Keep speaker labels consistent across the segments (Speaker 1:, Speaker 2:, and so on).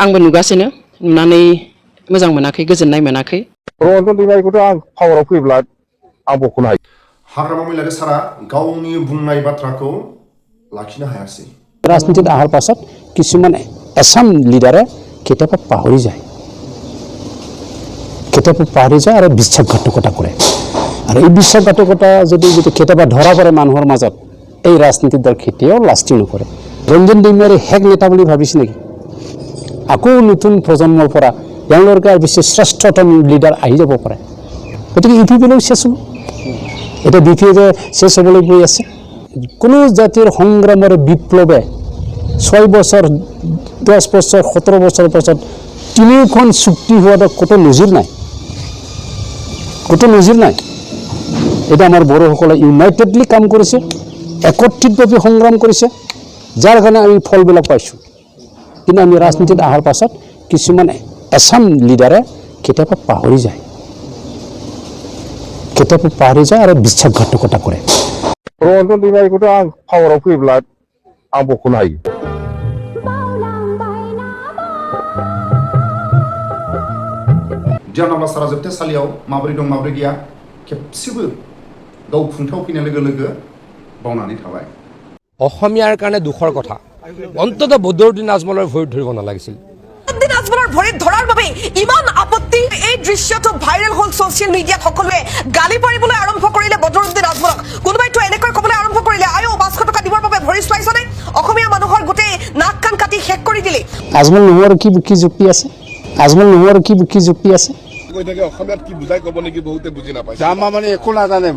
Speaker 1: आंबो नुगासिनो नुनानै मोजां मोनाखै गोजोननाय मोनाखै
Speaker 2: रन्जन दैमारिखौथ' आं पावाराव फैब्ला आं बख'नो हायो
Speaker 3: हाग्रामा महिलारि सारा गावनि बुंनाय बाथ्राखौ लाखिनो हायासै
Speaker 4: राजनीतित अহাৰ পাছত কিছুমান এছাম লিডাৰে কেতিয়াবা পাহৰি যায় আৰু বিশ্বাসঘাতকতা কৰে আৰু এই বিশ্বাসঘাতকতা যদি কেতিয়াবা ধৰা পৰে মানুহৰ মাজত এই ৰাজনীতিৰ দল কেতিয়াও লাষ্টিং নকৰে ৰঞ্জন দৈমাৰী হেক নেতা বুলি ভাবিছে নেকি আকৌ নতুন প্ৰজন্মৰ পৰা তেওঁলোকে আৰু বেছি শ্ৰেষ্ঠতম লিডাৰ আহি যাব পাৰে গতিকে ইউ পি পিলৈ চেছ হ'ব এটা বি পি যে চেছ হ'বলৈ গৈ আছে কোনো জাতিৰ সংগ্ৰামৰ বিপ্লৱে 6 বছৰ 10 বছৰ 17 বছৰৰ পাছত তিনিখন চুক্তি হোৱাটো কত নজিৰ নাই এটা আমাৰ বড়োসকলে ইউনাইটেডলি কাম কৰিছে একত্ৰিতভাৱে সংগ্ৰাম কৰিছে যাৰ কাৰণে আমি ফলবিলাক পাইছোঁ কিন্তু আমি ৰাজনীতিত অহাৰ পাছত কিছুমান এছাম লিডাৰে কেতিয়াবা পাহৰি যায় আৰু বিশ্বাসঘাতকতা কৰে
Speaker 2: रन्जन दैमारिखौथ' आं पावाराव फैब्ला आं बख'नो हायो
Speaker 3: नाब्ला सारा जोबथेसालियाव माबोरै दं माबोरै गैया खेबसेबो गाव खुंथायाव फैनाय लोगो लोगो बावनानै थाबाय
Speaker 5: অসমীয়াৰ কাৰণে দুখৰ কথা অন্তত বদৰুদ্দিন আজমলৰ ভৰিত ধৰিব নালাগিছিল
Speaker 6: বদৰুদ্দিন আজমলৰ ভৰিত ধৰাৰ বাবে ইমান আপত্তি এই দৃশ্যটো ভাইৰেল হ'ল ছ'চিয়েল মিডিয়াত সকলোৱে গালি পাৰিবলৈ আৰম্ভ কৰিলে বদৰুদ্দিন আজমলক কোনোবাইতো এনেকৈ ক'বলৈ আৰম্ভ কৰিলে আয়ো 500 টকা দিবৰ বাবে ভৰি চলাইছনে অসমীয়া মানুহৰ গোটেই নাক কাণ কাটি শেষ কৰি দিলে
Speaker 4: আজমল নোহোৱাৰ কি যুক্তি আছে
Speaker 2: কৈ থাকে অসমীয়াত কি বুজাই ক'ব নেকি বহুতে বুজি নাপায় জামা মানে একো নাজানে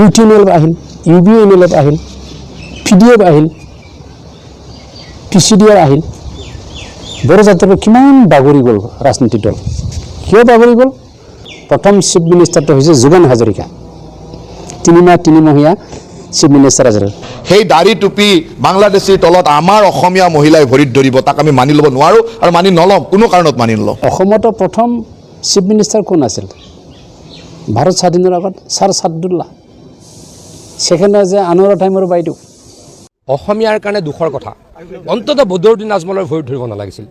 Speaker 4: ইউটিউনেল আহিল ইউবিএনএলত আহিল পিডিএফ আহিল পিচিডিআৰ আহিল বড়ো জাতিৰ কিমান বাগৰি গ'ল ৰাজনীতি দল কিয় বাগৰি গ'ল প্ৰথম চিফ মিনিষ্টাৰটো হৈছে যোগেন হাজৰিকা 3 মাহ 3 মহীয়া চিফ মিনিষ্টাৰ আছিল
Speaker 7: সেই দাড়ি টুপি বাংলাদেশীৰ তলত আমাৰ অসমীয়া মহিলাই ভৰিত ধৰিব তাক আমি মানি ল'ব নোৱাৰো আৰু মানি নলম কোনো কাৰণত মানি নলম
Speaker 4: অসমতো প্ৰথম চিফ মিনিষ্টাৰ কোন আছিল ভাৰত স্বাধীনৰ আগত ছাৰ ছাদুল্লাহ ছেকেণ্ড যে আনোৱাৰ টাইমৰ বাইদেউ
Speaker 5: অসমীয়াৰ কাৰণে দুখৰ কথা অন্তত বদৰুদ্দিন আজমলৰ ভৰিত ধৰিব নালাগিছিল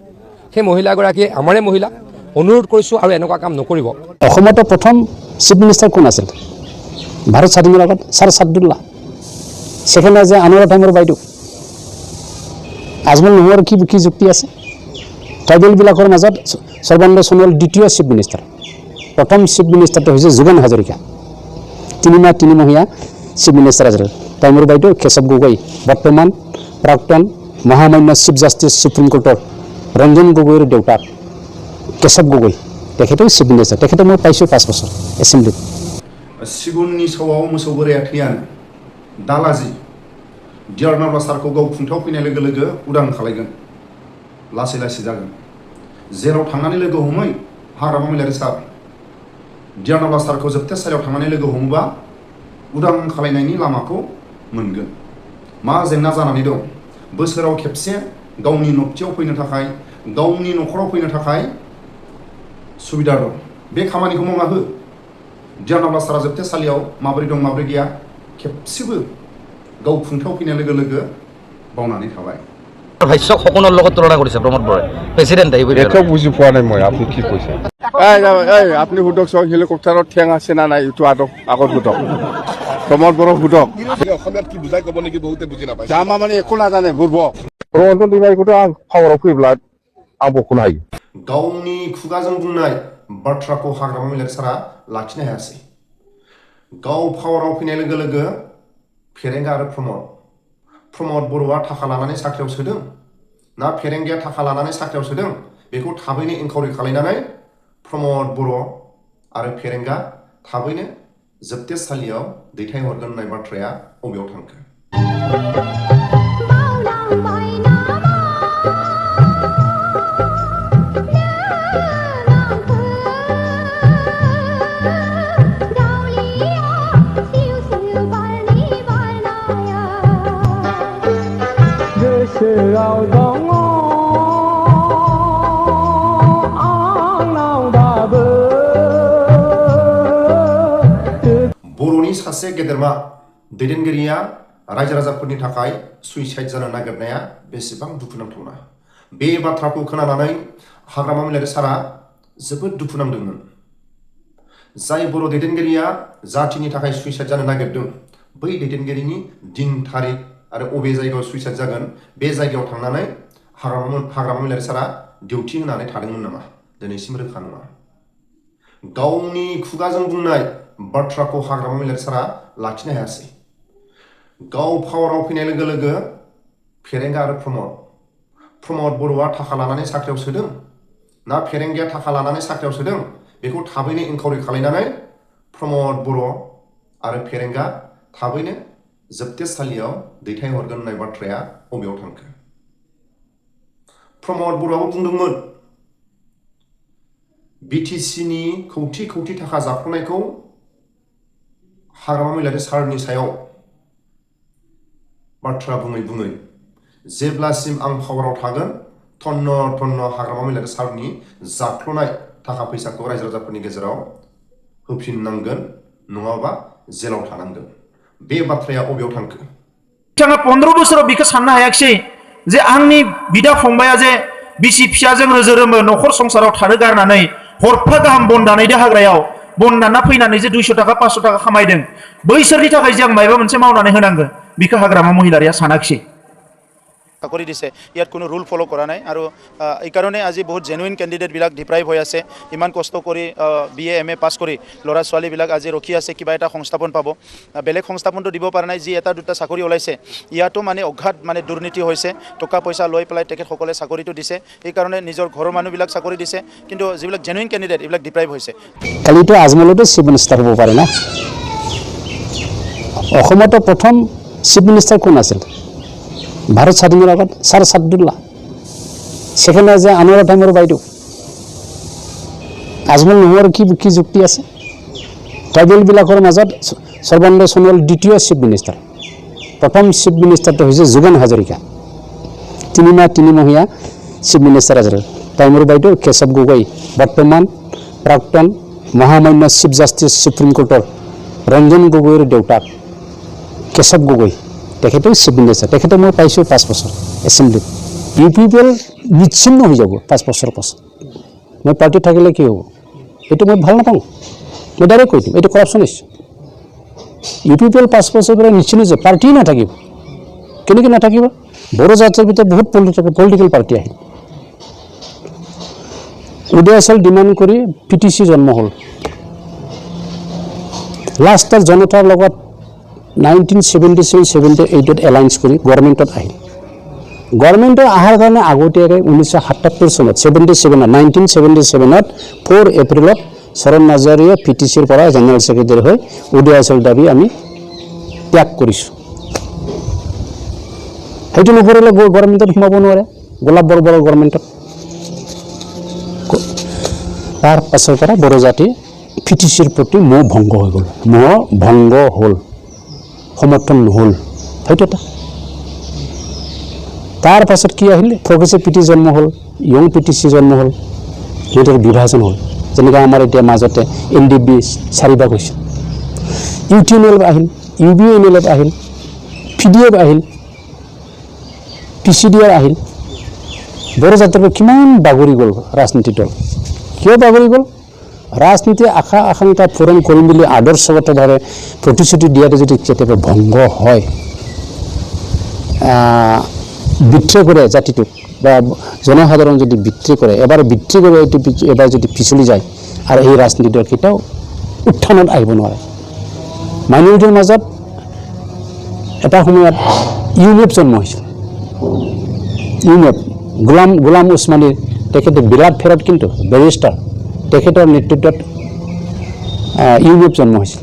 Speaker 5: সেই মহিলাগৰাকীয়ে আমাৰে মহিলা অনুৰোধ কৰিছোঁ আৰু এনেকুৱা কাম নকৰিব
Speaker 4: অসমতো প্ৰথম চিফ মিনিষ্টাৰ কোন আছিল ভাৰত স্বাধীনৰ আগত ছাৰ ছাদুল্লাহ ছেকেণ্ড যে আনোৱাৰ টাইমৰ বাইদেউ আজমল নোহোৱাৰ কি যুক্তি আছে ট্ৰাইবেলবিলাকৰ মাজত সৰ্বানন্দ সোণোৱাল দ্বিতীয় চিফ মিনিষ্টাৰ প্ৰথম চিফ মিনিষ্টাৰটো হৈছে যোগেন হাজৰিকা 3 মাহ 3 মহীয়া চিফ মিনিষ্টাৰ আছিল টাইমৰ বাইদেউ কেশৱ গগৈ বৰ্তমান প্ৰাক্তন মহামান্য চিফ জাষ্টিছ সুপ্ৰিম কোৰ্টৰ ৰঞ্জন গগৈৰ দেউতাক কেশৱ গগৈ তেখেতেও চিফ মিনিষ্টাৰ তেখেতে মই পাইছোঁ 5 বছৰ এছেম্বলিত
Speaker 3: सिगुननि सौआव मोसौ बोराया थैयानो दालाजि नाब्ला सारखौ गाव खुंथायाव फैनाय लोगो लोगो उदां खालायगोन लासै लासै जागोन जेराव थांनानै लोगो हमै हाग्रामा महिलारि सार नाब्ला सारखौ जोबथेसालियाव थांनानै लोगो हमोबा उदां खालायनायनि लामाखौ मोनगोन मा जेंना जानानै दं बोसोराव खेबसे गावनि नबथियाव फैनो थाखाय गावनि न'खराव फैनो थाखाय सुबिदा दं बे खामानिखौ मावना हो नाब्ला सारा जोबथेसालियाव माबोरै दं माबोरै गैया खेबसेबो गाव खुंथायाव फैनाय लोगो लोगो बावनानै थाबाय
Speaker 8: ভাষ্যক সকলৰ লগত তুলনা কৰিছে প্ৰমোদ বৰাই প্ৰেসিডেন্ট আহিব
Speaker 2: একো বুজি পোৱা নাই মই আপুনি কি কৈছে আপুনি সুধক চাওক হেলিকপ্টাৰত ঠেং আছে না নাই এইটো আগত সুধক প্ৰমোদ বড়াক সুধক অসমীয়াত কি বুজাই ক'ব নেকি বহুতে বুজি নাপায় জামা মানে একো নাজানে रन्जन दैमारिखौथ' आं पावाराव फैब्ला आं बख'नो हायो
Speaker 3: गावनि खुगाजों बुंनाय बाथ्राखौ हाग्रामा महिलारि सारा लाखिनो हायासै गाव पावाराव फैनाय लोगो लोगो फेरेंगा आरो प्रमोद बर'आ थाखा लानानै साख्रियाव सोदों ना फेरेंगाया थाखा लानानै साख्रियाव सोदों बेखौ थाबैनो इनकाउरि खालायनानै प्रमोद बर' आरो फेरेंगा थाबैनो जोबथेसालियाव दैथायहरगोन होननाय बाथ्राया बबेयाव थांखो बर'नि सासे गेदेरमा दैदेनगिरिया रायजो राजाफोरनि थाखाय सुइसाइड जानो नागिरनाया बेसेबां दुखुनांथावना बे बाथ्राखौ खोनानानै हाग्रामा महिलारि सारा जोबोद दुखु नांदोंमोन। जाय बर' दैदेनगिरिया जातिनि थाखाय सुइसाइड जानो नागिरदों बै दैदेनगिरिनि दिन थारिख आरो अबे जायगायाव सुइसाइड जागोन बे जायगायाव थांनानै हाग्रामा महिलारि सारा डिउटि होनानै थादोंमोन नामा दिनैसिम रोखा नङा। गावनि खुगाजों बुंनाय बाथ्राखौ हाग्रामा महिलारि सारा लाखिनो हायासै। गाव पावाराव फैनाय लोगो लोगो फेरेंगा आरो प्रमद बर'आ थाखा लानानै साख्रियाव सोदों ना फेरेंगाया थाखा लानानै साख्रियाव सोदों बेखौ थाबैनो इनकाउरि खालामनानै प्रमद बर' आरो फेरेंगा थाबैनो जोबथेसालियाव दैथायहरगोन होननाय बाथ्राया बबेयाव थांखो? प्रमद बर'आबो बुंदोंमोन बिटिसिनि खौथि खौथि थाखा जाख्ल'नायखौ हाग्रामा महिलारि सारनि सायाव बाथ्रा बुङै बुङै जेब्लासिम आं पावाराव थागोन थन्न थन्न हाग्रामा महिलारि सारनि जाख्ल'नाय थाखा फैसाखौ रायजो राजाफोरनि गेजेराव होफिननांगोन नङाबा जेलाव थानांगोन। बे बाथ्राया बबेयाव थांखो?
Speaker 9: बिथाङा 15 बोसोराव बिखौ साननो हायाखिसै जे आंनि बिदा फंबाया जे बिसि फिसाजों रोजो रोमो न'खर संसाराव थानो गारनानै हरफा गाहाम बन दानायदो हाग्रायाव बन दानना फैनानै जे 200 टाका 500 टाका खामायदों बैसोरनि थाखाय जे आं मायबा मोनसे मावनानै होनांगोन बिखौ हाग्रामा महिलारिया सानाखिसै।
Speaker 10: চাকৰি দিছে ইয়াত কোনো ৰুল ফ'ল' কৰা নাই আৰু এই কাৰণে আজি বহুত জেনুইন কেণ্ডিডেটবিলাক ডিপ্ৰাইভ হৈ আছে। ইমান কষ্ট কৰি BA MA পাছ কৰি ল'ৰা ছোৱালীবিলাক আজি ৰখি আছে কিবা এটা সংস্থাপন পাব। বেলেগ সংস্থাপনটো দিব পৰা নাই। যি এটা দুটা চাকৰি ওলাইছে ইয়াতো মানে অগাধ মানে দুৰ্নীতি হৈছে। টকা পইচা লৈ পেলাই তেখেতসকলে চাকৰিটো দিছে। সেইকাৰণে নিজৰ ঘৰৰ মানুহবিলাক চাকৰি দিছে কিন্তু যিবিলাক জেনুইন কেণ্ডিডেট এইবিলাক ডিপ্ৰাইভ হৈছে।
Speaker 4: কালিতো আজমলতো চিফ মিনিষ্টাৰ হ'ব পাৰে না। অসমতো প্ৰথম চিফ মিনিষ্টাৰ কোন আছিল? ভাৰত স্বাধীনৰ আগত ছাৰ ছাদুল্লাহ। ছেকেণ্ড যে আনোৱাৰ টাইমৰ বাইদেউ আজমল নোহোৱাৰ কি যুক্তি আছে? ট্ৰাইবেলবিলাকৰ মাজত সৰ্বানন্দ সোণোৱাল দ্বিতীয় চিফ মিনিষ্টাৰ। প্ৰথম চিফ মিনিষ্টাৰটো হৈছে যোগেন হাজৰিকা। 3 মহীয়া চিফ মিনিষ্টাৰ আছিল। টাইমৰ বাইদেউ কেশৱ গগৈ বৰ্তমান প্ৰাক্তন মহামান্য চিফ জাষ্টিছ সুপ্ৰিম কোৰ্টৰ ৰঞ্জন গগৈৰ দেউতাক কেশৱ গগৈ তেখেতেও চিফ মিনিষ্টাৰ। তেখেতে মই পাইছোঁ 5 বছৰ এছেম্বলিত। UPPL বিচ্ছিন্ন হৈ যাব 5 বছৰ পাছত। মই পাৰ্টিত থাকিলে কি হ'ব এইটো মই ভাল নাপাওঁ। মই ডাইৰেক্ট কৈ দিম এইটো কৰাপশ্যন হৈছে। UPPL 5 বছৰ পৰা নিশ্চিত যে পাৰ্টি নাথাকিব। কেনেকৈ নাথাকিব? বড়ো জাতিৰ ভিতৰত বহুত পলিটিকেল পাৰ্টি আহিল। উদয় চাউল ডিমাণ্ড কৰি PTC জন্ম হ'ল। লাষ্টৰ জনতাৰ লগত 1977-78 এলায়েন্স কৰি গভৰ্ণমেণ্টত আহিল। গভৰ্ণমেণ্টত অহাৰ কাৰণে আগতীয়াকৈ 1977 চনত 1977 4 এপ্ৰিলত চৰণ নাৰ্জাৰীয়ে PTCৰ পৰা জেনেৰেল ছেক্ৰেটাৰী হৈ উদয় চাউল দাবী আমি ত্যাগ কৰিছোঁ। সেইটো নকৰিলে গভৰ্ণমেণ্টত সোমাব নোৱাৰে। গোলাপ বৰবৰৰ গভৰ্ণমেণ্টত তাৰ পাছৰ পৰা বড়ো জাতি PTCৰ প্ৰতি মোহ ভংগ হৈ গ'ল। মোহ ভংগ হ'ল, সমৰ্থন নহ'ল। সেইটো এটা। তাৰ পাছত কি আহিল? প্ৰগ্ৰেছিভ PTC জন্ম হ'ল, ইয়ং PTC জন্ম হ'ল, সিহঁতৰ বিভাজন হ'ল। যেনেকৈ আমাৰ এতিয়া মাজতে NDB 4 ভাগ হৈছে। UTNL Ahil, UBNLF Ahil, PDF Ahil, PCDR Ahil. বড়ো জাতিৰ পৰা কিমান বাগৰি গ'ল ৰাজনীতি দল। কিয় বাগৰি গ'ল? ৰাজনীতি আশা আকাংক্ষা পূৰণ কৰিম বুলি আদৰ্শগতভাৱে প্ৰতিশ্ৰুতি দিয়াটো যদি কেতিয়াবা ভংগ হয়, বিত্ৰে কৰে জাতিটোক বা জনসাধাৰণ যদি বিত্ৰে কৰে, এবাৰ বিত্ৰে কৰে এইটো এবাৰ যদি পিছলি যায় আৰু এই ৰাজনীতি দল কেতিয়াও উত্থানত আহিব নোৱাৰে। মাইনৰিটিৰ মাজত এটা সময়ত UNF জন্ম হৈছিল। UNF গোলাম উছমানীৰ তেখেতে বিৰাট ফেৰত কিন্তু বেৰিষ্টাৰ তেখেতৰ নেতৃত্বত UNF জন্ম হৈছিল।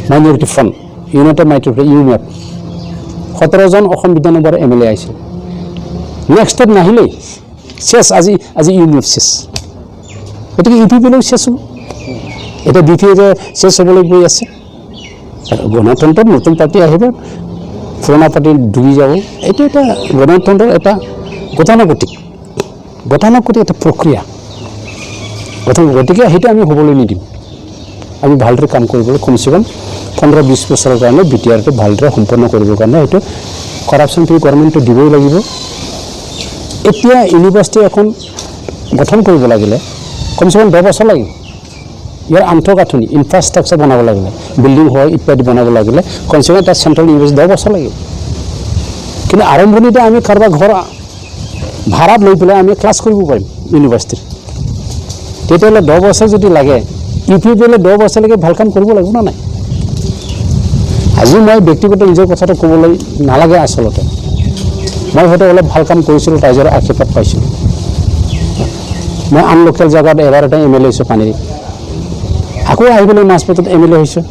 Speaker 4: Minority front United minority UNF 17জন অসম বিধানসভাৰ MLA আহিছিল। নেক্সটত নাহিলেই শেষ। আজি UNF শেষ। গতিকে UPPLও শেষ হ'ব। এতিয়া BPF শেষ হ'বলৈ গৈ আছে। গণতন্ত্ৰত নতুন পাৰ্টি আহিব, পুৰণা পাৰ্টি ডুবি যাব। এইটো এটা গণতন্ত্ৰৰ এটা গতানুগতিক এটা প্ৰক্ৰিয়া। গতিকে সেইটো আমি হ'বলৈ নিদিম। আমি ভালদৰে কাম কৰিবলৈ কমচে কম 15-20 বছৰৰ কাৰণে BTRটো ভালদৰে সম্পন্ন কৰিবৰ কাৰণে সেইটো কৰাপশ্যন ফ্ৰী গভৰ্ণমেণ্টটো দিবই লাগিব। এতিয়া ইউনিভাৰ্চিটি এখন গঠন কৰিব লাগিলে কমচে কম 10 বছৰ লাগিব ইয়াৰ আন্তঃগাঁথনি ইনফ্ৰাষ্ট্ৰাকচাৰ বনাব লাগিলে বিল্ডিং হয় ইত্যাদি বনাব লাগিলে কমচে কম এটা চেণ্ট্ৰেল ইউনিভাৰ্চিটি 10 বছৰ লাগিব কিন্তু আৰম্ভণিতে আমি কাৰোবাৰ ঘৰ ভাড়াত লৈ পেলাই আমি ক্লাছ কৰিব পাৰিম ইউনিভাৰ্চিটিত তেতিয়াহ'লে 10 বছৰ যদি লাগে UPPL 10 বছৰলৈকে ভাল কাম কৰিব লাগিব না নাই আজি মই ব্যক্তিগত নিজৰ কথাটো ক'বলৈ নালাগে আচলতে মই হয়তো অলপ ভাল কাম কৰিছিলোঁ ৰাইজৰ আশীৰ্বাদ পাইছিলোঁ মই আন লোকেল জেগাত এবাৰ এটা MLA হৈছোঁ পানীৰ আকৌ আহিবলৈ মাজপথত MLA হৈছোঁ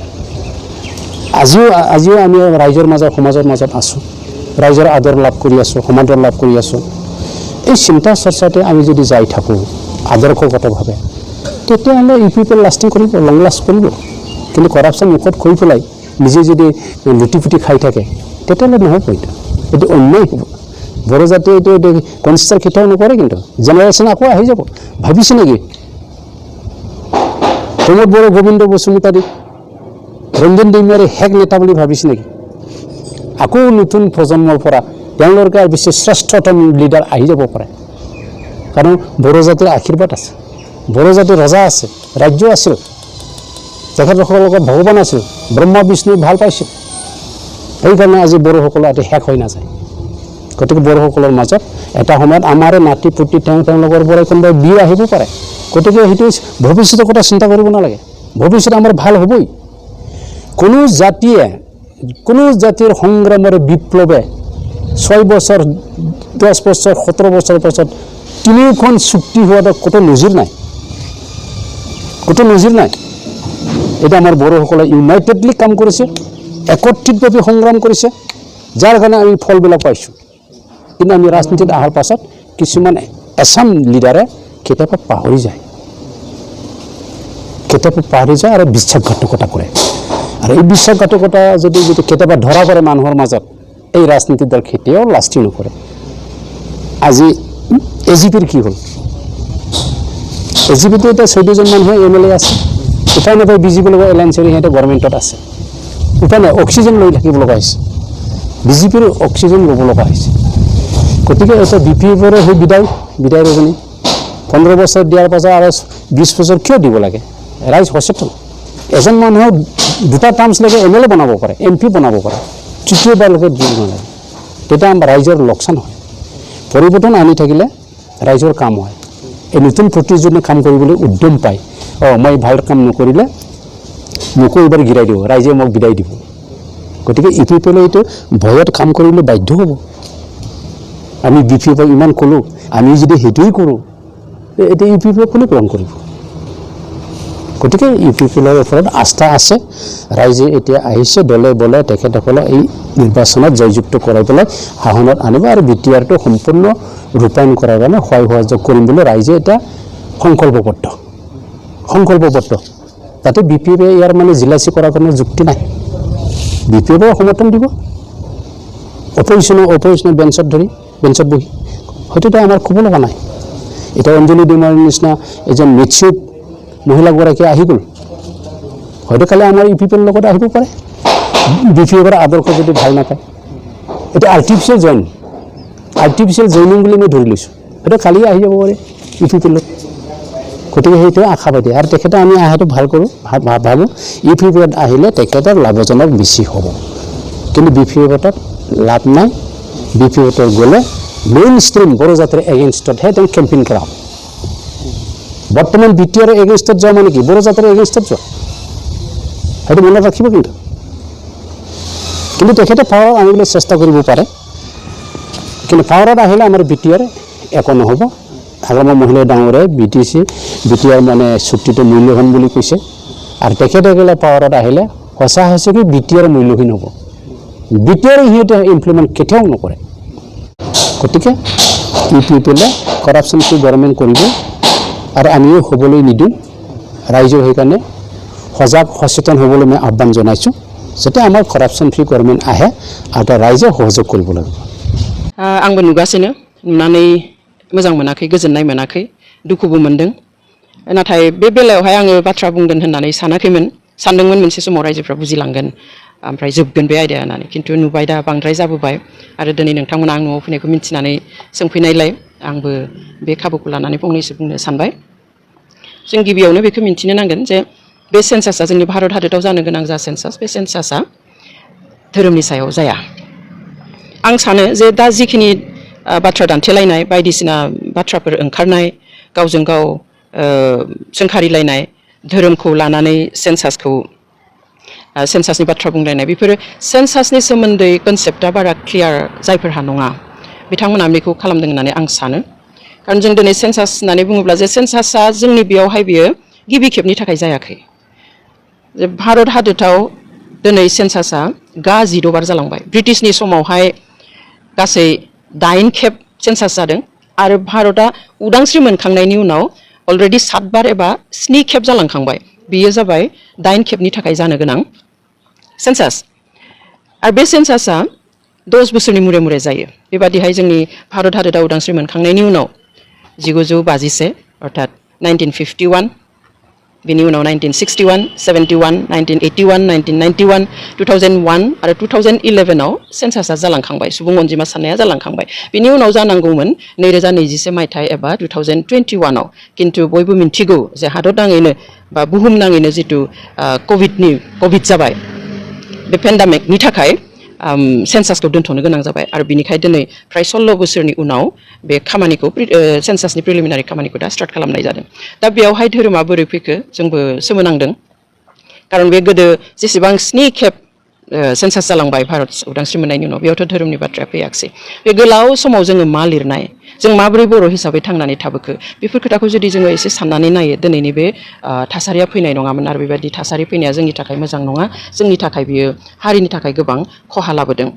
Speaker 4: আজিও আমি ৰাইজৰ মাজত সমাজৰ মাজত আছোঁ ৰাইজৰ আদৰ লাভ কৰি আছোঁ সমাদৰ লাভ কৰি আছোঁ এই চিন্তা চৰ্চাতে আমি যদি যাই থাকোঁ আদৰ্শগতভাৱে তেতিয়াহ'লে UPPL লাষ্টিং কৰিব লং লাষ্ট কৰিব কিন্তু কৰাপশ্যন মুখত কৰি পেলাই নিজে যদি লুটি ফুটি খাই থাকে তেতিয়াহ'লে নহ'ব এইটো অন্যায় হ'ব বড়ো জাতিয়ে এইটো কনচিষ্টাৰ কেতিয়াও নকৰে কিন্তু জেনেৰেশ্যন আকৌ আহি যাব ভাবিছে নেকি প্ৰমোদ বড়ো গোবিন্দ বসুমতাৰী ৰঞ্জন দৈমাৰী হেক নেতা বুলি ভাবিছে নেকি আকৌ নতুন প্ৰজন্মৰ পৰা তেওঁলোকে আৰু বেছি শ্ৰেষ্ঠতম লিডাৰ আহি যাব পাৰে কাৰণ বড়ো জাতিৰ আশীৰ্বাদ আছে বড়ো জাতিৰ ৰজা আছে ৰাজ্য আছিল তেখেতসকলৰ ভগৱান আছিল ব্ৰহ্মা বিষ্ণু ভাল পাইছিল সেইকাৰণে আজি বড়োসকলৰ এটি শেষ হৈ নাযায় গতিকে বড়োসকলৰ মাজত এটা সময়ত আমাৰে নাতি পুতি তেওঁলোকৰ পৰা কোনোবাই বিয়ে আহিব পাৰে গতিকে সেইটো ভৱিষ্যতৰ কথা চিন্তা কৰিব নালাগে ভৱিষ্যত আমাৰ ভাল হ'বই কোনো জাতিৰ সংগ্ৰামেৰে বিপ্লৱে 6 বছৰ 10 বছৰ 17 বছৰৰ পাছত 3খন চুক্তি হোৱাটো ক'তো নজিৰ নাই এটা আমাৰ বড়োসকলে ইউনাইটেডলি কাম কৰিছে একত্ৰিতভাৱে সংগ্ৰাম কৰিছে যাৰ কাৰণে আমি ফলবিলাক পাইছোঁ কিন্তু আমি ৰাজনীতিত অহাৰ পাছত কিছুমান এছাম লিডাৰে কেতিয়াবা পাহৰি যায় আৰু বিশ্বাসঘাতকতা কৰে আৰু এই বিশ্বাসঘাতকতা যদি কেতিয়াবা ধৰা পৰে মানুহৰ মাজত এই ৰাজনীতিৰ দল কেতিয়াও লাষ্টিং নকৰে আজি AGPৰ কি হ'ল AGPটো এতিয়া 14জন মানুহে MLA আছে উপায় নাপায় BJPৰ লগত এলায়েন্স কৰি সিহঁতে গভৰ্ণমেণ্টত আছে উপায় নাই অক্সিজেন লৈ থাকিব লগা হৈছে BJPৰ অক্সিজেন ল'ব লগা হৈছে গতিকে এটা BPFৰ সেই বিদায় ৰজনী 15 বছৰ দিয়াৰ পাছত আৰু 20 বছৰ কিয় দিব লাগে ৰাইজ সচেতন এজন মানুহক 2টা টাৰ্মছ লাগে MLA বনাব পাৰে MP বনাব পাৰে তৃতীয়বাৰলৈকে দিব নালাগে তেতিয়া আমাৰ ৰাইজৰ লোকচান হয় পৰিৱৰ্তন আনি থাকিলে ৰাইজৰ কাম হয় এই নতুন প্ৰতিজনে কাম কৰিবলৈ উদ্যম পায় মই ভাল কাম নকৰিলে মোকো এইবাৰ গিৰাই দিব ৰাইজে মোক বিদায় দিব গতিকে UPPL এইটো ভয়ত কাম কৰিবলৈ বাধ্য হ'ব আমি BPF ইমান ক'লোঁ আমি যদি সেইটোৱেই কৰোঁ এতিয়া UPPL কোনে গ্ৰহণ কৰিব গতিকে UPPLৰ ওপৰত আস্থা আছে ৰাইজে এতিয়া আহিছে দলে বলে তেখেতসকলক এই নিৰ্বাচনত জয়যুক্ত কৰাই পেলাই শাসনত আনিব আৰু BTRটো সম্পূৰ্ণ ৰূপায়ণ কৰাৰ কাৰণে সহায় কৰিম বুলি ৰাইজে এতিয়া সংকল্পবদ্ধ তাতে BPF ইয়াৰ মানে জিলাচি কৰাৰ কোনো যুক্তি নাই BPF সমৰ্থন দিব অপজিশ্যনৰ বেঞ্চত বহি হয়তো আমাৰ ক'ব লগা নাই এতিয়া অঞ্জলি ডেমাৰীৰ নিচিনা এজন মেচিউৰ মহিলাগৰাকী আহি গ'ল হয়তো কালি আমাৰ UPPৰ লগত আহিব পাৰে BPFৰ আদৰ্শ যদি ভাল নাপায় এটা আৰ্টিফিচিয়েল জইনিং বুলি মই ধৰি লৈছোঁ হয়তো কালি আহি যাব পাৰে UPPলৈ গতিকে সেইটোৱে আশাবাদী আৰু তেখেতে আমি আহাটো ভাল কৰোঁ ভাবোঁ UPPত আহিলে তেখেতৰ লাভজনক বেছি হ'ব কিন্তু BPFত লাভ নাই BPFত গ'লে মেইন ষ্ট্ৰীম বড়ো জাতিৰ এগেইনষ্টতহে তেওঁ কেম্পেইন কৰা হ'ব বৰ্তমান BTR এগেইনষ্টত যোৱা মানে কি বড়ো জাতিৰ এগেইনষ্টত যোৱা সেইটো মনত ৰাখিব কিন্তু তেখেতে পাৱাৰ আনিবলৈ চেষ্টা কৰিব পাৰে কিন্তু পাৱাৰত আহিলে আমাৰ BTR একো নহ'ব হাগ্ৰামা মহিলা ডাঙৰে BTR মানে চুক্তিটো মূল্যৱান বুলি কৈছে আৰু তেখেতে গ'লে পাৱাৰত আহিলে সঁচা হৈছে কি BTR মূল্যহীন হ'ব BTR সিহঁতে ইমপ্লিমেণ্ট কেতিয়াও নকৰে গতিকে UPPলে কৰাপশ্যন ফ্ৰী গভৰ্ণমেণ্ট কৰিব আৰু আমিও হ'বলৈ নিদিওঁ ৰাইজৰ সেইকাৰণে সচেতন হ'বলৈ মই আহ্বান জনাইছোঁ যাতে আমাৰ কৰাপশ্যন ফ্ৰী গভৰ্ণমেণ্ট আহে আৰু ৰাইজে সহযোগ কৰিব লাগিব
Speaker 1: आंबो नुगासिनो नुनानै मोजां मोनाखै गोजोननाय मोनाखै दुखुबो मोनदों नाथाय बे बेलायावहाय आङो बाथ्रा बुंगोन होननानै सानदोंमोन मोनसे समाव रायजोफ्रा बुजिलांगोन ओमफ्राय जोबगोन बे आयदाया होननानै खिन्थु नुबाय दा बांद्राय जाबोबाय आरो दिनै नोंथांमोना आं न'आव फैनायखौ मिन्थिनानै सोंफैनायलाय आंबो बे खाबुखौ लानानै फंनैसो बुंनो सानबाय जों गिबियावनो बेखौ मिन्थिनो नांगोन जे बे सेन्सासआ जोंनि भारत हादराव जानो गोनां जा सेन्सास बे सेन्सासआ धोरोमनि सायाव जाया आं सानो जे दा जिखिनि बाथ्रा दान्थेलायनाय बायदिसिना बाथ्राफोर ओंखारनाय गावजों गाव सोंखारिलायनाय धोरोमखौ लानानै सेन्सासनि बाथ्रा बुंलायनाय बेफोरो सेन्सासनि सोमोन्दै कनसेप्टआ बारा क्लियार जायफोरहा नङा बिथांमोना बेखौ खालामदों होननानै आं सानो कारण जों दिनै सेन्सास होननानै बुङोब्ला जे सेन्सासआ जोंनि बेयावहाय बियो गिबि खेबनि थाखाय जायाखै जे भारत हादराव दिनै सेन्सासआ गा 16 बार जालांबाय ब्रिटिशनि समावहाय गासै 8 खेब सेन्सास जादों आरो भारतआ उदांस्रि मोनखांनायनि उनाव अलरेडि 7 बार एबा 7 खेब जालांखांबाय बेयो जाबाय 8 खेबनि थाखाय जानो गोनां सेन्सास आरो बे सेन्सासआ 10 बोसोरनि मुरे मुरे जायो बेबादिहाय जोंनि भारत हादरा उदांस्रि मोनखांनायनि उनाव 1951 अर्थात 1951 बेनि उनाव 1961 71 1981 1991 2001 आरो 2011 आव सेन्सासआ जालांखांबाय सुबुं अनजिमा साननाया जालांखांबाय बेनि उनाव जानांगौमोन 2021 मायथाइ एबा 2021 आव किन्तु बयबो मिन्थिगौ जे हादरनाङैनो बा बुहुमनाङैनो जितु कभिड जाबाय बे पेन्डेमिकनि थाखाय सेन्सासखौ दोनथ'नो गोनां जाबाय आरो बिनिखाय दिनै फ्राय 16 बोसोरनि उनाव बे खामानिखौ सेन्सासनि प्रिलिमिनारि खामानिखौ दा स्टार्ट खालामनाय जादों दा बेयावहाय धोरोमा बोरै फैखो जोंबो सोमोनांदों कारण बे गोदो जेसेबां 7 खेब सेन्सास जालांबाय भारत उदांस्रि मोननायनि उनाव बेयावथ' धोरोमनि बाथ्राया फैयाखसै बे गोलाव समाव जोङो मा लिरनाय जों माबोरै बर' हिसाबै थांनानै थाबोखो बेफोर खोथाखौ जुदि जोङो एसे साननानै नायो दिनैनि बे थासारिया फैनाय नङामोन आरो बेबायदि थासारि फैनाया जोंनि थाखाय मोजां नङा जोंनि थाखाय बियो हारिनि थाखाय गोबां खहा लाबोदों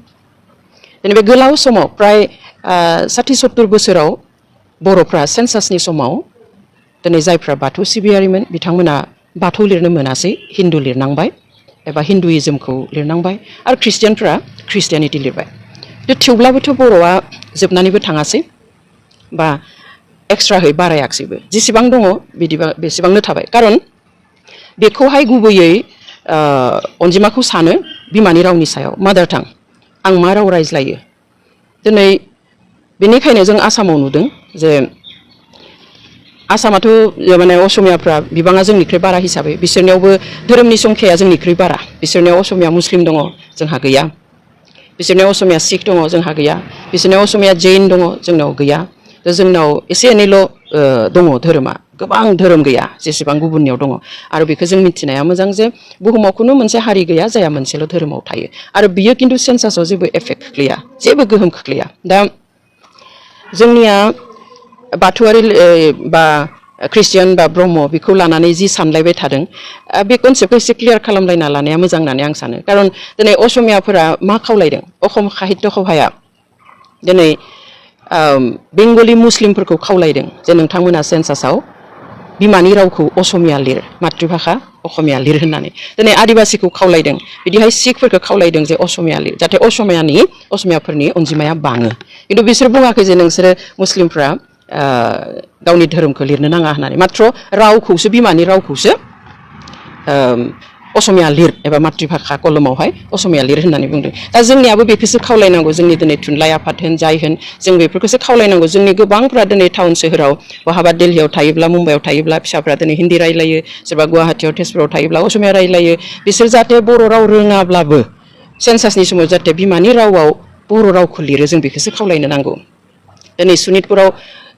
Speaker 1: दिनै बे गोलाव समाव प्राय 60-70 बोसोराव बर'फ्रा सेन्सासनि समाव दिनै जायफ्रा बाथौ सिबियारिमोन बिथांमोना बाथौ लिरनो मोनासै हिन्दु लिरनांबाय एबा हिन्दुइज्मखौ लिरनांबाय आरो ख्रिस्टियानफ्रा ख्रिस्टियानिटि लिरबाय थेवब्लाबोथ' बर'आ जोबनानैबो थाङासै बा एक्सट्राहै बारायाखसैबो जेसेबां दङ बिदिबा बेसेबांनो थाबाय खारन बेखौहाय गुबैयै अनजिमाखौ सानो बिमानि रावनि सायाव मादार टां आं मा राव रायज्लायो दिनै बेनिखायनो जों आसामाव नुदों जे आसामाथ' माने असमियाफ्रा बिबाङा जोंनिख्रुइ बारा हिसाबै बिसोरनियावबो धोरोमनि संख्याया जोंनिख्रुइ बारा बिसोरनियाव असमिया मुस्लिम दङ जोंहा गैया बिसोरनियाव असमिया सिख दङ जोंहा गैया बिसोरनियाव असमिया जैन दङ जोंनाव गैया जोंनाव एसे एनैल' दङ धोरोमा गोबां धोरोम गैया जेसेबां गुबुननियाव दङ आरो बेखौ जों मिथिनाया मोजां जे बुहुमाव खुनु मोनसे हारि गैया जाया मोनसेल' धोरोमाव थायो आरो बियो खिन्थु सेन्सासआव जेबो एफेक्ट खोख्लैया जेबो गोहोम खोख्लैया दा जोंनिया बाथौआरि बा ख्रिस्टियान बा ब्रह्म बेखौ लानानै जि सानलायबाय थादों बे कनसेप्टखौ एसे क्लियार खालामलायना लानाया मोजां होननानै आं सानो खारन दिनै असमियाफोरा मा खावलायदों अखम साहित्य सभाया दिनै बेंगलि मुस्लिमफोरखौ खावलायदों जे नोंथांमोना सेन्सासआव बिमानि रावखौ असमिया लिर मातृभाषा असमिया लिर होननानै दिनै आदिबासिखौ खावलायदों बिदिहाय सिखफोरखौ खावलायदों जे असमिया लिर जाहाथे असमियाफोरनि अनजिमाया बाङो खिन्थु बिसोर बुङाखै जे नोंसोरो मुस्लिमफ्रा गावनि धोरोमखौ लिरनो नाङा होननानै मात्र रावखौसो बिमानि रावखौसो असमिया लिर एबा मातृभाषा कलमावहाय असमिया लिर होननानै बुंदों दा जोंनियाबो बेखौसो खावलायनांगौ जोंनि दिनै थुनलाइ आफाद होन जाय होन जों बेफोरखौसो खावलायनांगौ जोंनि गोबांफ्रा दिनै टाउन सोहोराव बहाबा दिल्लीयाव थायोब्ला मुम्बाइआव थायोब्ला फिसाफ्रा दिनै हिन्दी रायलायो सोरबा गुवाहाटीयाव तेजपुराव थायोब्ला असमिया रायलायो बिसोर जाहाथे बर' राव रोङाब्लाबो सेन्सासनि समाव जाहाथे बिमानि रावाव बर' रावखौ लिरो जों बेखौसो खावलायनो नांगौ दिनै सनितपुराव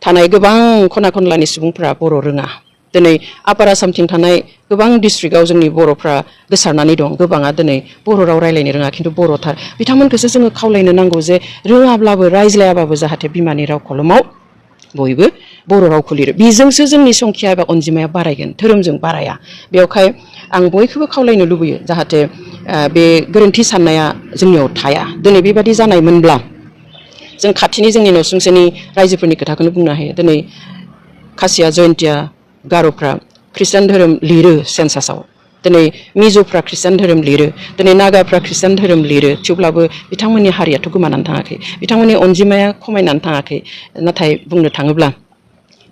Speaker 1: थानाय गोबां खना खनलानि सुबुंफ्रा बर' रोङा दिनै आपार आसामथिं थानाय गोबां डिस्ट्रिक्टआव जोंनि बर'फ्रा गोसारनानै दं गोबाङा दिनै बर' राव रायलायनो रोङा खिन्थु बर'थार बिथांमोनखौसो जोङो खावलायनो नांगौ जे रोङाब्लाबो रायज्लायाबाबो जाहाथे बिमानि राव कलमाव बयबो बर' रावखौ लिरो बेजोंसो जोंनि संख्या एबा अनजिमाया बारायगोन धोरोमजों बाराया बेवहाय आं बयखौबो खावलायनो लुबैयो जाहाथे बे गोरोन्थि साननाया जोंनियाव थाया दिनै बेबादि जानायमोनब्ला जों खाथिनि जोंनि नसुंसेनि रायजोफोरनि खोथाखौनो बुंनो हायो दिनै खासिया जयन्तिया गार'फ्रा ख्रिस्टान धोरोम लिरो सेन्सासआव दिनै मिज'फ्रा ख्रिस्टान धोरोम लिरो दिनै नागाफ्रा ख्रिस्टान धोरोम लिरो थेवब्लाबो बिथांमोननि हारियाथ' गोमानानै थाङाखै बिथांमोननि अनजिमाया खमायनानै थाङाखै नाथाय बुंनो थाङोब्ला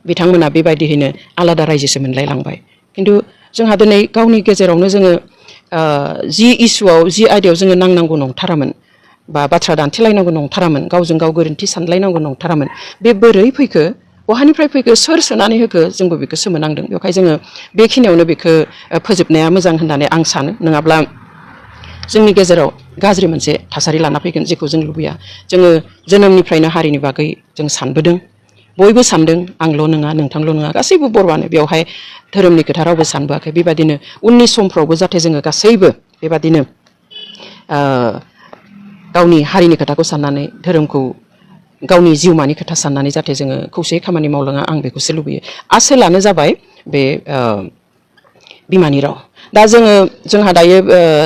Speaker 1: बिथांमोना बेबायदियैनो आलादा रायजोसो मोनलायलांबाय खिन्थु जोंहा दिनै गावनि गेजेरावनो जोङो जि इस्युआव जि आयदायाव जोङो नांनांगौ नंथारामोन बा बाथ्रा दान्थेलायनांगौ नंथारामोन गावजों गाव गोरोन्थि सानलायनांगौ नंथारामोन बे बोरै फैखो बहानिफ्राय फैखो सोर सोनानै होखो जोंबो बेखौ सोमोनांदों बेवहाय जोङो बेखिनियावनो बेखौ फोजोबनाया मोजां होननानै आं सानो नङाब्ला जोंनि गेजेराव गाज्रि मोनसे थासारि लाना फैगोन जेखौ जों लुबैया जोङो जोनोमनिफ्रायनो हारिनि बागै जों सानबोदों बयबो सानदों आंल' नङा नोंथांल' नङा गासैबो बर'आनो बेवहाय धोरोमनि खोथा रावबो सानबोआखै बेबादिनो उननि समफ्रावबो जाहाथे जोङो गासैबो बेबादिनो गावनि हारिनि खोथाखौ साननानै धोरोमखौ गावनि जिउमानि खोथा साननानै जाहाथे जोङो खौसेयै खामानि मावलाङा आं बेखौसो लुबैयो आसोलानो जाबाय बे बिमानि राव दा जोंहा दायो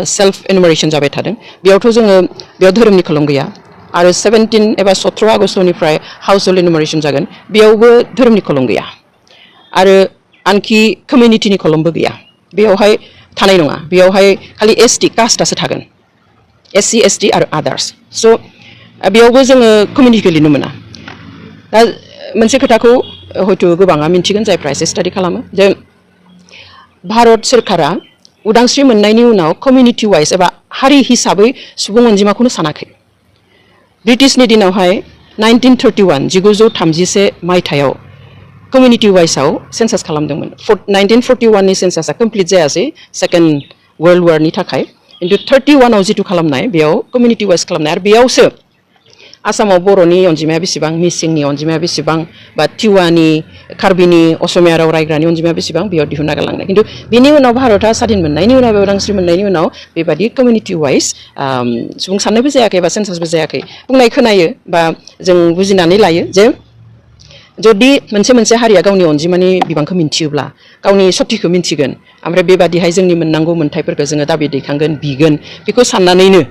Speaker 1: सेल्फ एनुमारेसन जाबाय थादों बेयावथ' जोङो बेयाव धोरोमनि खलम गैया आरो 17 एबा 17 आगस्टनिफ्राय हाउस हल्ड एनुमारेसन जागोन बेयावबो धोरोमनि खलम गैया आरो आनखि कमिउनिटिनि कलमबो गैया बेयावहाय थानाय नङा बेयावहाय खालि एसटि कास्टआसो थागोन एससि एसटि आरो आदार्स स' बेयावबो जोङो कमिउनिटिखौ लिरनो मोना दा मोनसे खोथाखौ हयथ' गोबाङा मिन्थिगोन जायफ्रा एसे स्टाडि खालामो जे भारत सोरखारा उदांस्रि मोननायनि उनाव कमिउनिटि वाइज एबा हारि हिसाबै सुबुं अनजिमाखौनो सानाखै ब्रिटिशनि दिनावहाय 1931 मायथाइयाव कमिउनिटि वाइजआव सेन्सास खालामदोंमोन 1941नि सेन्सासआ कमप्लिट जायासै सेकेन्ड वर्ल्ड वारनि थाखाय खिन्थु 31आव जिथु खालामनाय बेयाव कमिउनिटि वाइज खालामनाय आरो बेयावसो आसामाव बर'नि अनजिमाया बेसेबां मिसिंनि अनजिमाया बेसेबां बा टिवानि कार्बिनि असमिया राव रायग्रानि अनजिमाया बेसेबां बेयाव दिहुनना गालांनाय खिन्थु बिनि उनाव भारतआ स्वाधीन मोननायनि उनाव उदांस्रि मोननायनि उनाव बेबादि कमिउनिटि वाइज सुबुं साननायबो जायाखै बा सेन्सासबो जायाखै बुंनाय खोनायो बा जों बुजिनानै लायो जे जुदि मोनसे हारिया गावनि अनजिमानि बिबांखौ मिन्थियोब्ला गावनि सथिखौ मिन्थिगोन ओमफ्राय बेबादिहाय जोंनि मोननांगौ मोन्थायफोरखौ जोङो दाबि दैखांगोन बिगोन बेखौ साननानैनो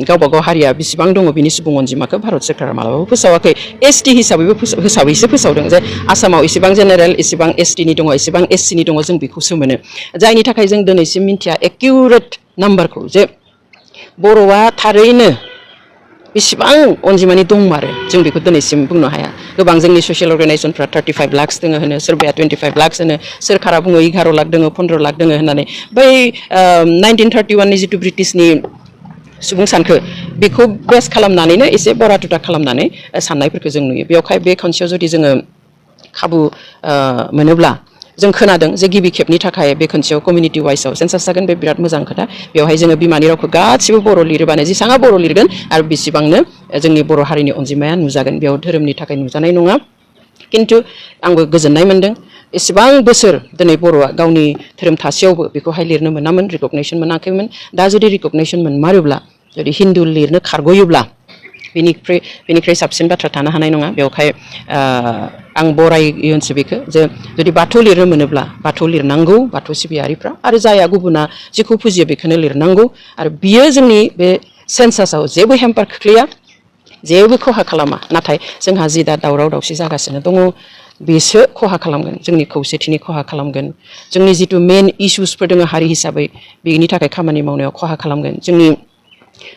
Speaker 1: गावबा गाव हारिया बेसेबां दङ बिनि सुबुं अनजिमाखौ भारत सोरखारा मालाबाबो फोसावाखै एसटि हिसाबैसो फोसावदों जे आसामाव इसेबां जेनेरेल इसेबां एसटिनि दङ इसेबां एससिनि दङ जों बेखौसो मोनो जायनि थाखाय जों दिनैसिम मिन्थिया एकिउरेट नाम्बारखौ जे बर'आ थारैनो बेसेबां अनजिमानि दंमारो जों बेखौ दिनैसिम बुंनो हाया गोबां जोंनि ससियेल अर्गानाइजेसनफ्रा 35 लाखस दङ होनो सोरबाया 25 लाखस होनो सोरखारा बुङो 11 लाख दङ 15 लाख दङ होननानै बै 1931नि जिथु ब्रिटिशनि सुबुं सानखो बेखौ बेस खालामनानैनो एसे बरा तुटा खालामनानै साननायफोरखौ जों नुयो बेवहाय बे खनसेयाव जुदि जोङो खाबु मोनोब्ला जों खोनादों जे गिबि खेबनि थाखाय बे खनसेयाव कमिउनिटि वाइजआव सेन्सास जागोन बे बिराद मोजां खोथा बेवहाय जोङो बिमानि रावखौ गासिबो बर' लिरोबानो जेसेबां बर' लिरगोन आरो बेसेबांनो जोंनि बर' हारिनि अनजिमाया नुजागोन बेयाव धोरोमनि थाखाय नुजानाय नङा खिन्थु आंबो गोजोननाय मोनदों एसेबां बोसोर दिनै बर'आ गावनि धोरोम थासेयावबो बेखौहाय लिरनो मोनामोन रिकगनाइसन मोनाखैमोन दा जुदि रिकगनाइसन मोनमारोब्ला जुदि हिन्दु लिरनो खारग'योब्ला बेनिख्रुइ साबसिन बाथ्रा थानो हानाय नङा बेवहाय आं बरायोसो बेखौ जे जुदि बाथौ लिरनो मोनोब्ला बाथौ लिरनांगौ बाथौ सिबियारिफ्रा आरो जाया गुबुना जेखौ फुजियो बेखौनो लिरनांगौ आरो बियो जोंनि बे सेन्सासाव जेबो हेम्पार खोख्लैया जेबो खहा खालामा नाथाय जोंहा जि दा दावराव दावसि जागासिनो दङ बेसो खहा खालामगोन जोंनि खौसेथिनि खहा खालामगोन जोंनि जिथु मेन इस्युसफोर दङ हारि हिसाबै बेनि थाखाय खामानि मावनायाव खहा खालामगोन जोंनि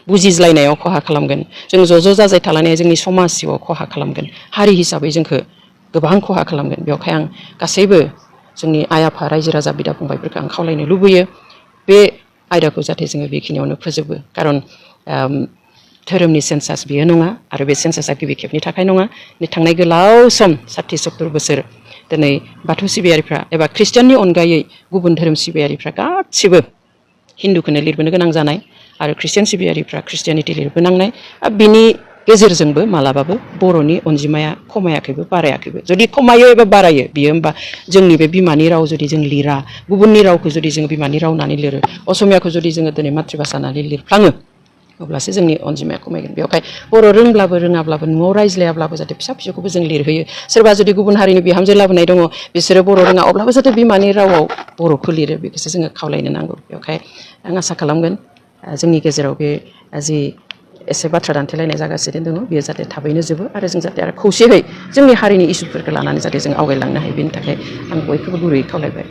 Speaker 1: बुजिज्लायनायाव खहा खालामगोन जों ज' जाजाय थालायनाया जोंनि समाज जिउआव खहा खालामगोन हारि हिसाबै जोंखौ गोबां खहा खालामगोन बेवहाय आं गासैबो जोंनि आइ आफा रायजो राजा बिदा फंबायफोरखौ आं खावलायनो लुबैयो बे आयदाखौ जाहाथे जोङो बेखिनियावनो फोजोबो खारन धोरोमनि सेन्सास बेयो नङा आरो बे सेन्सासा गिबि खेबनि थाखाय नङा थांनाय गोलाव सम 60-70 बोसोर दिनै बाथौ सिबियारिफ्रा एबा ख्रिस्टियाननि अनगायै गुबुन धोरोम सिबियारिफ्रा गासिबो हिन्दुखौनो लिरबोनो गोनां जानाय आरो ख्रिस्टियान सिबियारिफ्रा ख्रिस्टियानिटि लिरबोनांनाय बिनि गेजेरजोंबो मालाबाबो बर'नि अनजिमाया खमायाखैबो बारायाखैबो जुदि खमायो एबा बारायो बियो होमबा जोंनि बे बिमानि राव जुदि जों लिरा गुबुननि रावखौ जुदि जों बिमानि राव होननानै लिरो असमियाखौ जुदि जोङो दिनै मातृभाषा होननानै लिरफ्लाङो अब्लासो जोंनि अनजिमाया खमायगोन बेवहाय बर' रोंब्लाबो रोङाब्लाबो न'आव रायज्लायाब्लाबो जाहाथे फिसा फिसौखौबो जों लिरहोयो सोरबा जुदि गुबुन हारिनि बिहामजो लाबोनाय दङ बिसोरो बर' रोङा अब्लाबो जाहाथे बिमानि रावाव बर'खौ लिरो बेखौसो जोङो खावलायनो नांगौ बेवहाय आं आसा खालामगोन जोंनि गेजेराव बे जि एसे बाथ्रा दान्थेलायनाय जागासिनो दङ बेयो जाहाथे थाबैनो जोबो आरो जों जाहाथे आरो खौसेयै जोंनि हारिनि इसुफोरखौ लानानै जाहाथे जों आवगायलांनो हायो बेनि थाखाय आं बयखौबो गुरैयै खावलायबाय